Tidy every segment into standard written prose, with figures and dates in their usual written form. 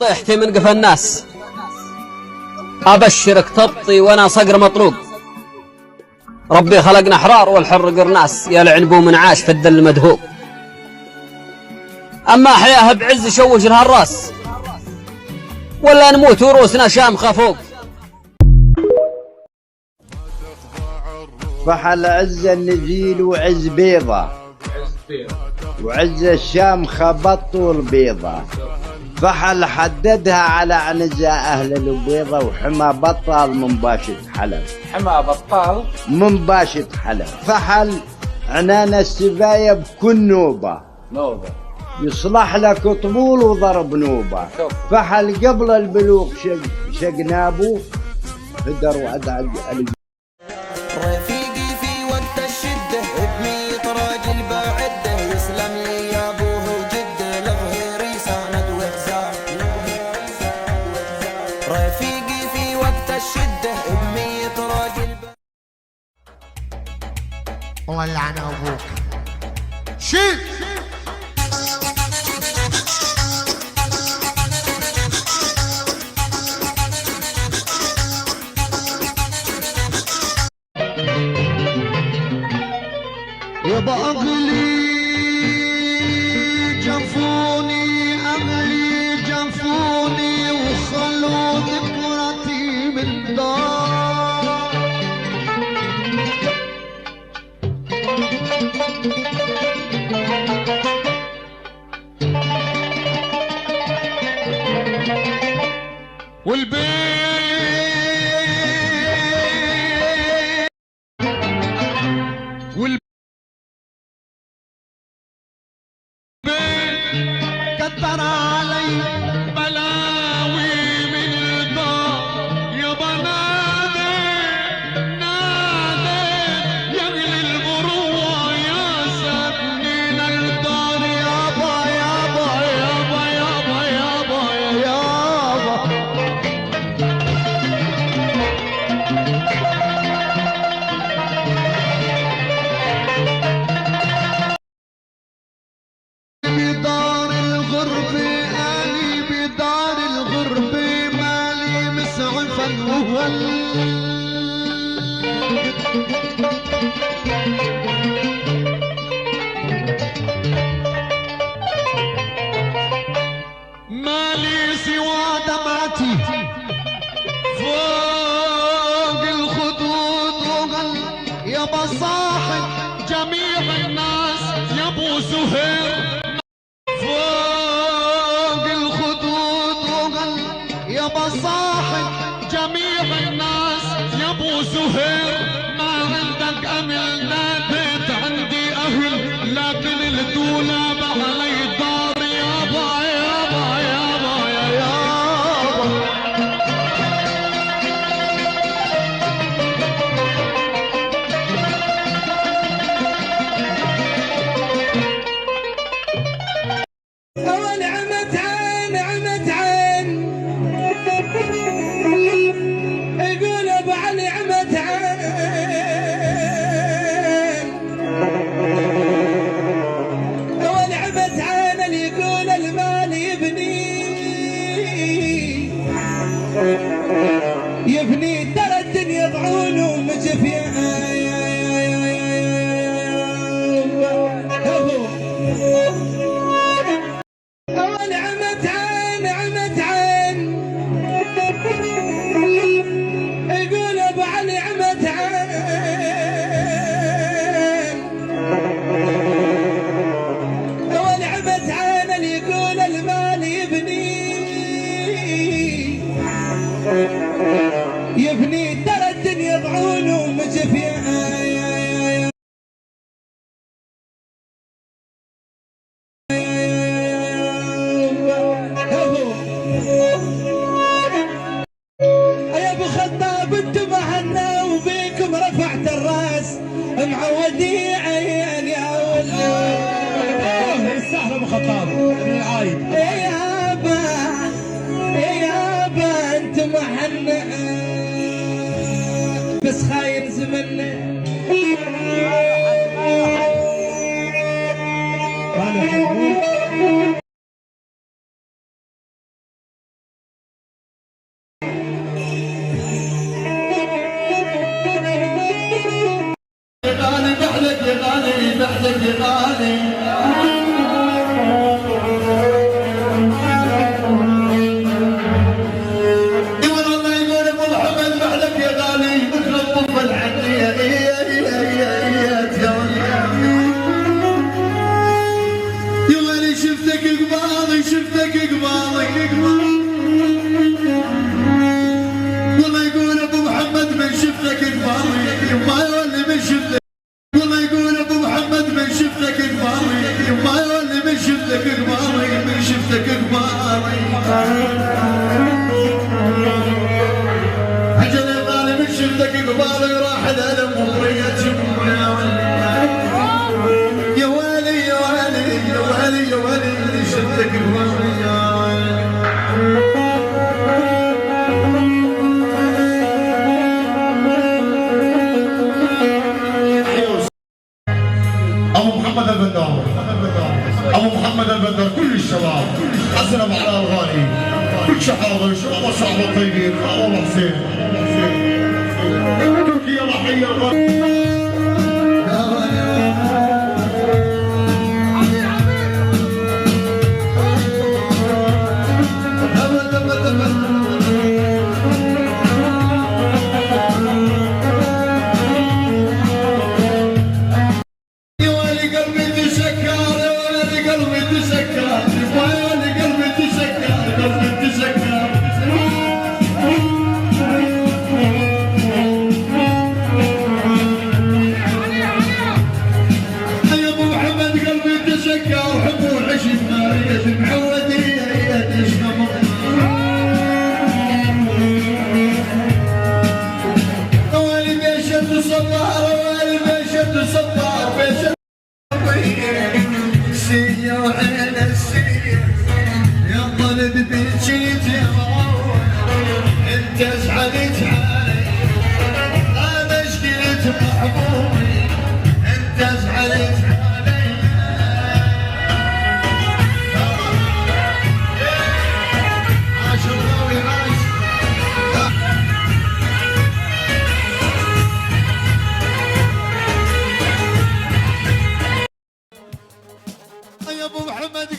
طيحتي من قفا الناس، أبشرك تبطي وأنا صقر مطلوب. ربي خلقنا أحرار والحر قرناس، يا لعنبو من عاش في الدل مدهوب. أما أحياها بعز شوش لها الراس، ولا نموت وروسنا شامخة فوق. فحل عز النجيل وعز بيضة، وعز الشامخة بطول بيضة. فحل حددها على عنزة أهل البيضة، وحمى بطال من باشة حلب. حمى بطال من باشة حلب. فحل عنان السباية بكل نوبة، يصلح لك طبول وضرب نوبة. فحل قبل البلوغ شقنابو هدر وأدعج. رفيقي في وقت الشدة بميت راجل بعده، يسلم لي يا ابوه وجده، لظهري ساند وحزام. رفيقي في وقت الشدة بميت راجل الله يلعن ابوك. شيل يابا أغلي جفوني، أغلي جفوني، وخلوا ذكرتي من دار. والبيت كتر علي بلاوي من الدار. يابا نادي نادي يا اهل البروة، يا ساكنين الدار. يابا يابا يابا يابا يابا يابا بدار الغرب، أني بدار الغرب، مالي مسعفا وهل. مالي سوى دمعتي فوق الخدود وغل. يابا صاحب جميع الناس يا ابو زهير، فوق الخدود وغل. يابا صاحب جميع الناس يا ابو زهير، ما عندك امل ناديت عندي اهل، لكن الدولاب علي دار. يابا يابا يابا يا يابا نعمت عين نعمت عين، يقول ابو علي نعمت عين. ونعمت عين اللي يقول المال يبني ترى الدنيا ضعون ومجفيان. نعمت عين نعمت عين، يقول ابو علي نعمت عين. ونعمت عين اللي يقول المال يبني ترى الدنيا ضعون ومجفيان. يا ابو خطاب انتم عنا وبيكم رفعت الراس، معودي عين يا ولد. السهل ابو خطاب من العايد. يابا انتم عنا بس خاين زمنا. غالي بحلك يا غالي بحلك يا غالي ابو محمد البندر كل الشباب حسنوا على الغالي كل شحاضر شباب وصحبه الطيبين ابو حسين تركيا ضحيه الغالي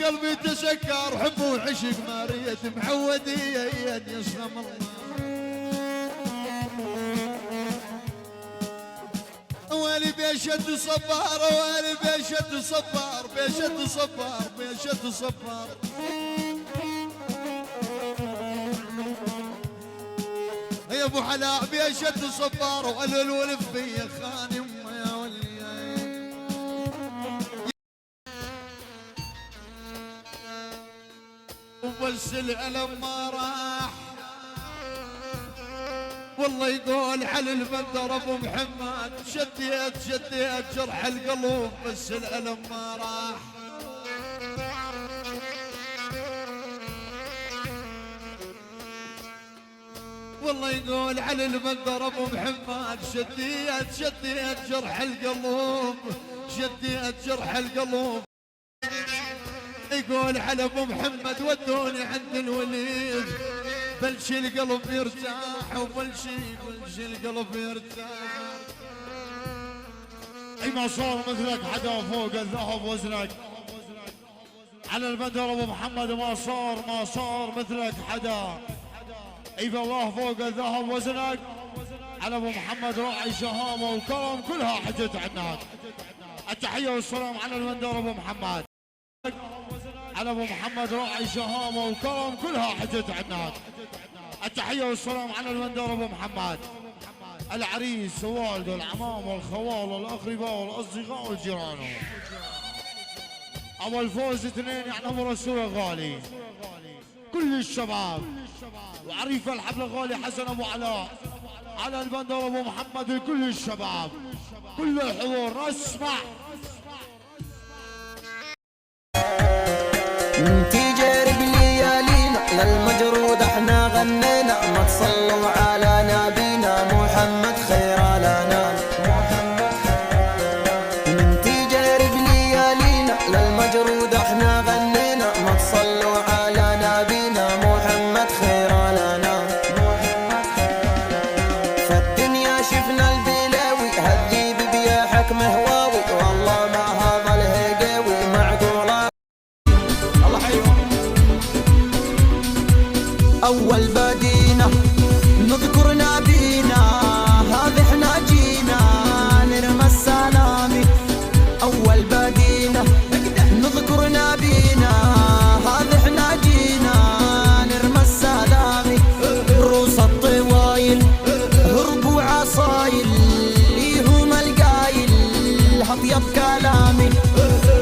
قلبي تسكر حب وعشق مارية معودية يسلم الله والي بيشد صبار والي بيشد صبار بيشد صبار بيشد صبار يا ابو حلاء بيشد صبار والولف بيا خانم يا ولي بس الألم ما راح والله يقول على البندر ابو محمد شديت جرح القلوب بس الألم ما راح والله يقول على البندر ابو محمد شديت جرح القلوب شديت جرح القلوب يقول على ابو محمد ودوني عند الوليد بلشي القلب يرتاح وبلشي القلب يرتاح اي ما صار مثلك حدا فوق الذهب وزنك على البندر ابو محمد ما صار مثلك حدا اي والله فوق الذهب وزنك على ابو محمد راعي شهامه وكرم كلها حجت عنك التحيه والسلام على البندر ابو محمد على ابو محمد راعي شهامه وكرم كلها حجت عنك التحيه والسلام على البندر ابو محمد العريس ووالده العمام والخوال والاقرباء والاصدقاء والجيران ابو الفوز اثنين يعني ابو رسول الغالي كل الشباب وعريف الحفل الغالي حسن ابو علاء على البندر ابو محمد لكل الشباب كل الحضور نسمع انتي جارب ليالينا للمجرود احنا غنينا ما تصلوا على نبينا محمد خير الانام انتي جارب ليالينا للمجرود احنا غنينا ما تصلوا على نبينا محمد خير الانام فالدنيا شفنا البلاوي هذيب بيا حكم أول بدينا نذكر نبينا، هذا احنا جينا نرمى السلامي. أول بدينا نذكر نبينا، هذا احنا جينا نرمى السلامي. روس الطوايل هربوا عصايل، ليهم القايل هطيب كلامي.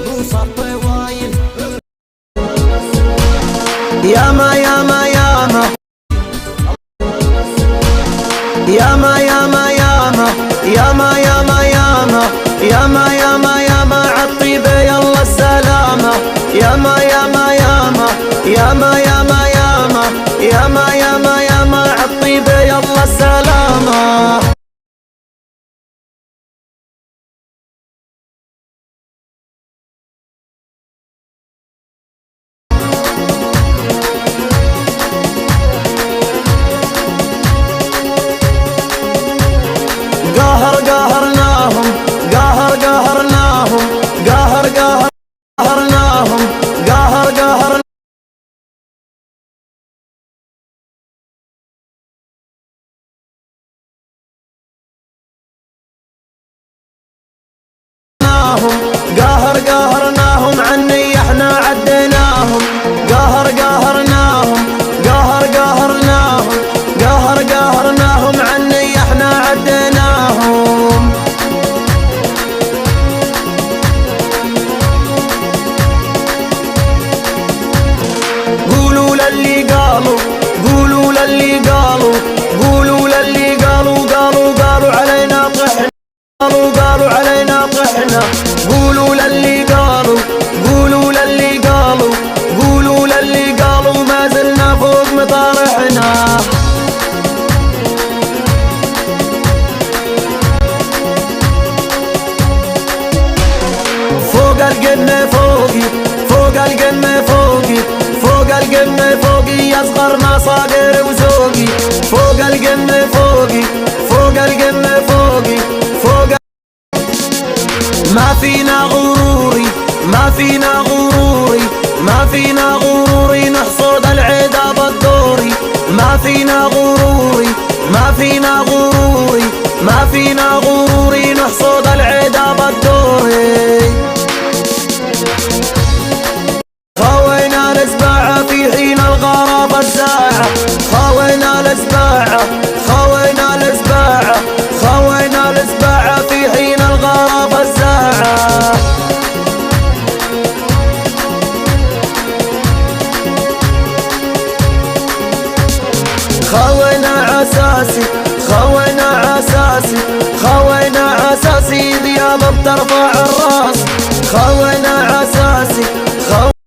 روس الطوايل ياما ياما ياما ياما ياما ياما ياما ياما ياما ياما ياما ياما عالطيبة يلا السلامة. ياما ياما ياما ياما ياما ياما ياما ياما ياما عالطيبة يلا السلامة. قهرناهم قهرناهم قهرناهم قهرناهم. قهرناهم عني احنا عديناهم. قهرناهم قهرناهم عني احنا عديناهم. قولوا للي قالوا قولوا للي قالوا قولوا للي قالوا علينا طحنا. قالوا علينا طحنا. قولوا للي قالوا قولوا للي قالوا قولوا للي قالوا ما زلنا فوق مطارحنا. فوق القمة فوقي فوق القمة فوقي فوق القمة فوقي يصغرنا صابر وزوقي. فوق القمة فوقي فوق القمة فوقي فوق. ما فينا غروري ما فينا غروري ما فينا غروري نحصد العدا بالدوري. ما فينا غروري ما فينا غروري ما فينا غروري نحصد العدا بالدوري. خوينا الاسباعة في حين الغرابة الساعة. خوينا الاسباعة خوينا الاسباعة خوينا الاسباعة في حين الغرابة الساعة. خوينا عساسي خوينا عساسي خوينا عساسي ذياب بترفع الراس. خوينا عساسي